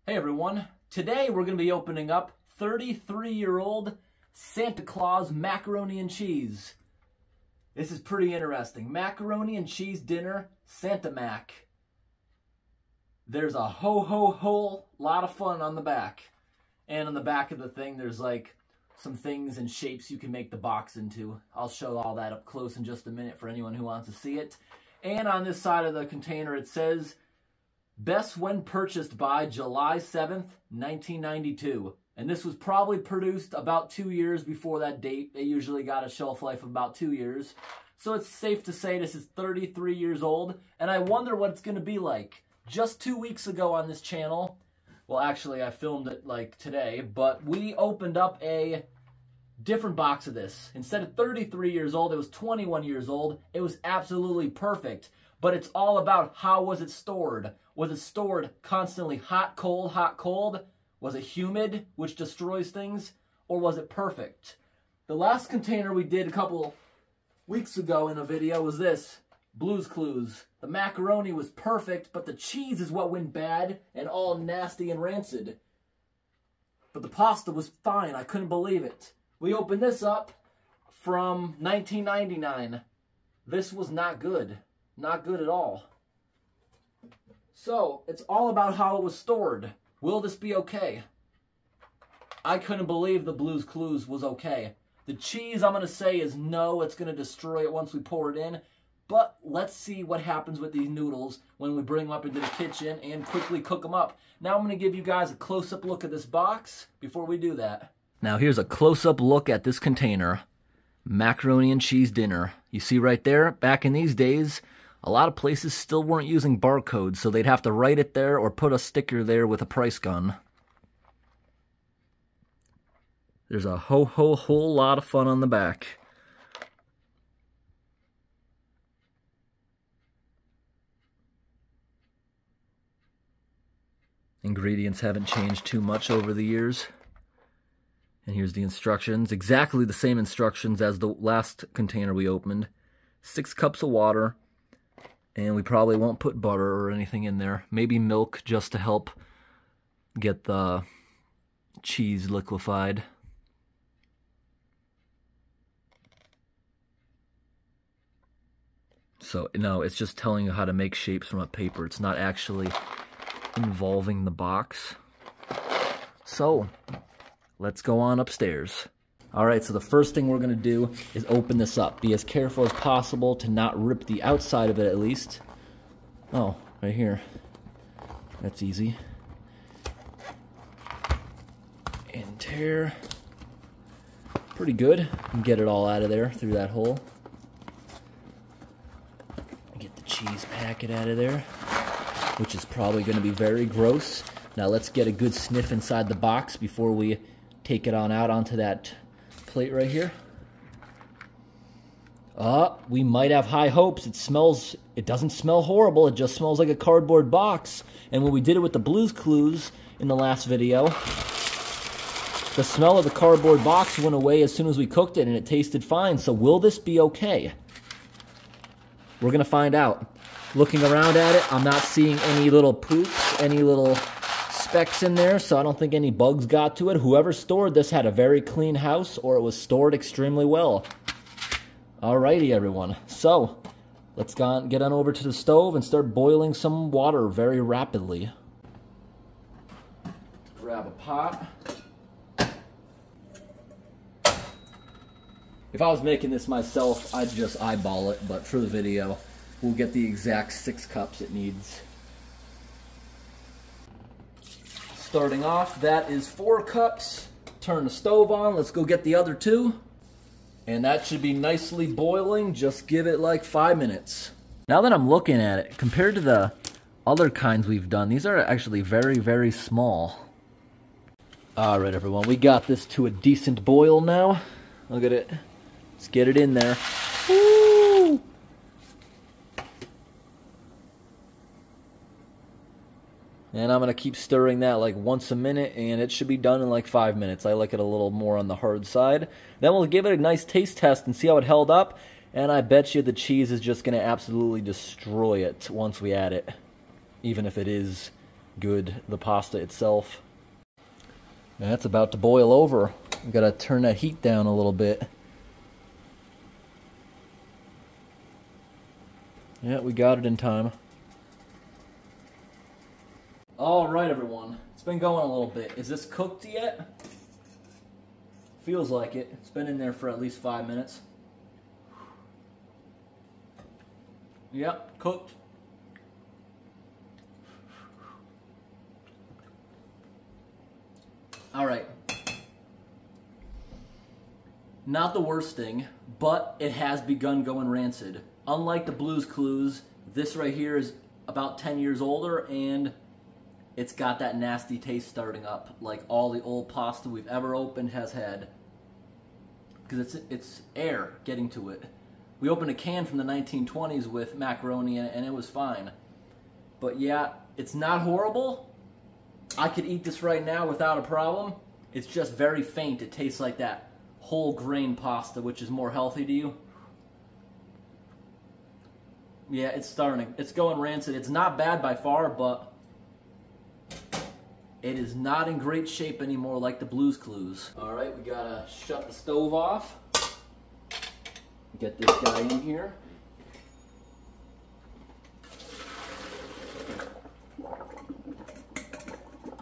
Hey everyone, today we're going to be opening up 33-year-old Santa Claus macaroni and cheese. This is pretty interesting. Macaroni and cheese dinner, Santa Mac. There's a whole lot of fun on the back. And on the back of the thing there's like some things and shapes you can make the box into. I'll show all that up close in just a minute for anyone who wants to see it. And on this side of the container it says, best when purchased by July 7th, 1992. And this was probably produced about 2 years before that date. They usually got a shelf life of about 2 years. So it's safe to say this is 33 years old. And I wonder what it's going to be like. Just 2 weeks ago on this channel, well actually I filmed it like today, but we opened up a different box of this. Instead of 33 years old, it was 21 years old. It was absolutely perfect. But it's all about how was it stored. Was it stored constantly hot, cold, hot, cold? Was it humid, which destroys things? Or was it perfect? The last container we did a couple weeks ago in a video was this, Blue's Clues. The macaroni was perfect, but the cheese is what went bad and all nasty and rancid. But the pasta was fine, I couldn't believe it. We opened this up from 1999. This was not good. Not good at all. So, it's all about how it was stored. Will this be okay? I couldn't believe the Blue's Clues was okay. The cheese, I'm going to say, is no. It's going to destroy it once we pour it in. But let's see what happens with these noodles when we bring them up into the kitchen and quickly cook them up. Now I'm going to give you guys a close-up look at this box before we do that. Now here's a close-up look at this container. Macaroni and cheese dinner. You see right there, back in these days, a lot of places still weren't using barcodes, so they'd have to write it there or put a sticker there with a price gun. There's a whole lot of fun on the back. Ingredients haven't changed too much over the years. And here's the instructions. Exactly the same instructions as the last container we opened. 6 cups of water. And we probably won't put butter or anything in there. Maybe milk just to help get the cheese liquefied. So, no, it's just telling you how to make shapes from a paper. It's not actually involving the box. So, let's go on upstairs. Alright, so the first thing we're going to do is open this up. Be as careful as possible to not rip the outside of it at least. Oh, right here. That's easy. And tear. Pretty good. And get it all out of there through that hole. Get the cheese packet out of there, which is probably going to be very gross. Now let's get a good sniff inside the box before we take it on out onto that plate right here. We might have high hopes. It doesn't smell horrible. It just smells like a cardboard box. And when we did it with the Blue's Clues in the last video, the smell of the cardboard box went away as soon as we cooked it and it tasted fine. So will this be okay? We're going to find out. Looking around at it, I'm not seeing any little poops, any little specks in there, so I don't think any bugs got to it. Whoever stored this had a very clean house, or it was stored extremely well. Alrighty, everyone. So, let's get on over to the stove and start boiling some water very rapidly. Grab a pot. If I was making this myself, I'd just eyeball it, but for the video, we'll get the exact 6 cups it needs. Starting off, that is 4 cups. Turn the stove on. Let's go get the other 2. And that should be nicely boiling. Just give it like 5 minutes. Now that I'm looking at it, compared to the other kinds we've done, these are actually very small. Alright everyone, we got this to a decent boil now. Look at it. Let's get it in there. Woo! And I'm going to keep stirring that like once a minute, and it should be done in like 5 minutes. I like it a little more on the hard side. Then we'll give it a nice taste test and see how it held up. And I bet you the cheese is just going to absolutely destroy it once we add it. Even if it is good the pasta itself. And it's about to boil over. We've got to turn that heat down a little bit. Yeah, we got it in time. All right, everyone. It's been going a little bit. Is this cooked yet? Feels like it. It's been in there for at least 5 minutes. Yep, cooked. All right. Not the worst thing, but it has begun going rancid. Unlike the Blue's Clues, this right here is about 10 years older, and it's got that nasty taste starting up, like all the old pasta we've ever opened has had. Because it's air getting to it. We opened a can from the 1920s with macaroni in it, and it was fine. But yeah, it's not horrible. I could eat this right now without a problem. It's just very faint. It tastes like that whole grain pasta, which is more healthy to you. Yeah, it's starting. It's going rancid. It's not bad by far, but it is not in great shape anymore like the Blue's Clues. All right, we gotta shut the stove off. Get this guy in here.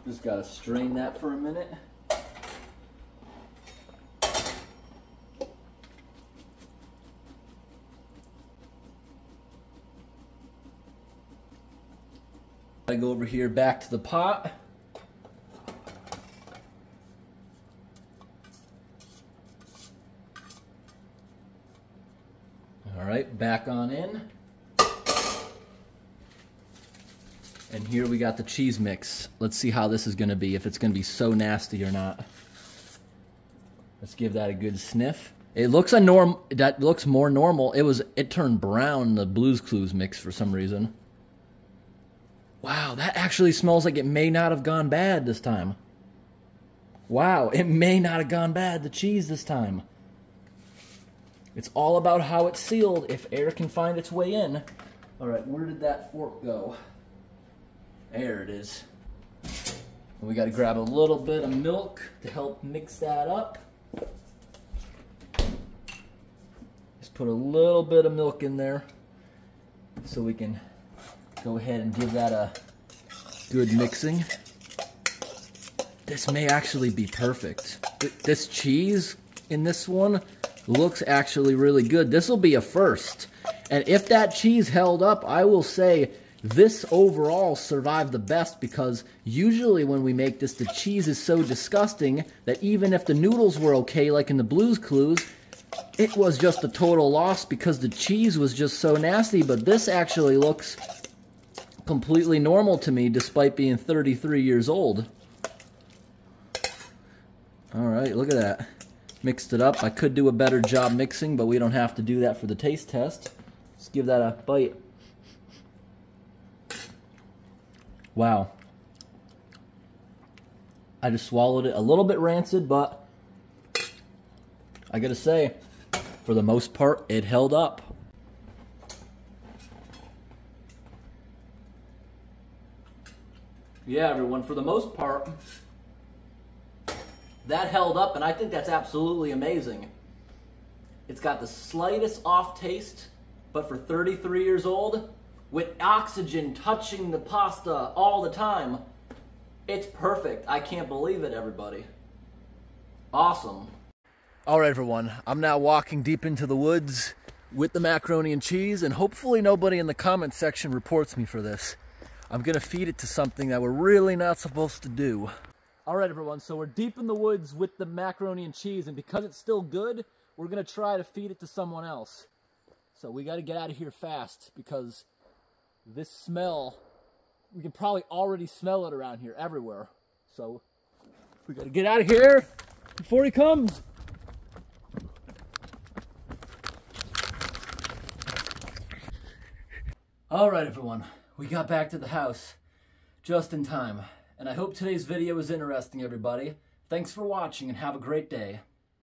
Just gotta strain that for a minute. I go over here back to the pot. All right, back on in. And here we got the cheese mix. Let's see how this is gonna be, if it's gonna be so nasty or not. Let's give that a good sniff. It looks that looks more normal. It turned brown, the Blue's Clues mix, for some reason. Wow, that actually smells like it may not have gone bad this time. Wow, it may not have gone bad, the cheese this time. It's all about how it's sealed, if air can find its way in. All right, where did that fork go? There it is. And we got to grab a little bit of milk to help mix that up. Just put a little bit of milk in there so we can go ahead and give that a good mixing. This may actually be perfect. This cheese in this one looks actually really good. This will be a first. And if that cheese held up, I will say this overall survived the best, because usually when we make this, the cheese is so disgusting that even if the noodles were okay, like in the Blue's Clues, it was just a total loss because the cheese was just so nasty. But this actually looks completely normal to me, despite being 33 years old. All right, look at that. Mixed it up. I could do a better job mixing, but we don't have to do that for the taste test. Let's give that a bite. Wow. I just swallowed it. A little bit rancid, but I gotta say, for the most part, it held up. Yeah, everyone, for the most part, that held up, and I think that's absolutely amazing. It's got the slightest off taste, but for 33 years old, with oxygen touching the pasta all the time, it's perfect. I can't believe it, everybody. Awesome. All right, everyone, I'm now walking deep into the woods with the macaroni and cheese, and hopefully nobody in the comment section reports me for this. I'm gonna feed it to something that we're really not supposed to do. All right, everyone, so we're deep in the woods with the macaroni and cheese, and because it's still good, we're gonna try to feed it to someone else. So we gotta get out of here fast, because this smell, we can probably already smell it around here everywhere. So we gotta get out of here before he comes. All right, everyone, we got back to the house just in time. And I hope today's video was interesting, everybody. Thanks for watching and have a great day.